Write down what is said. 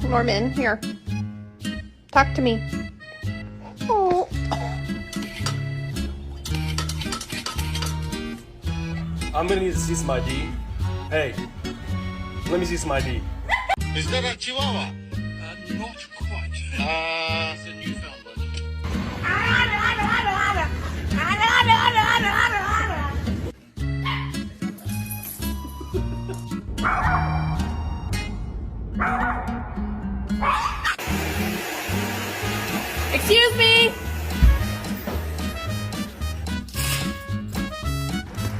Norman, here. Talk to me. Oh. I'm gonna need to see some ID. Hey, let me see some ID. Is that a chihuahua? Not quite.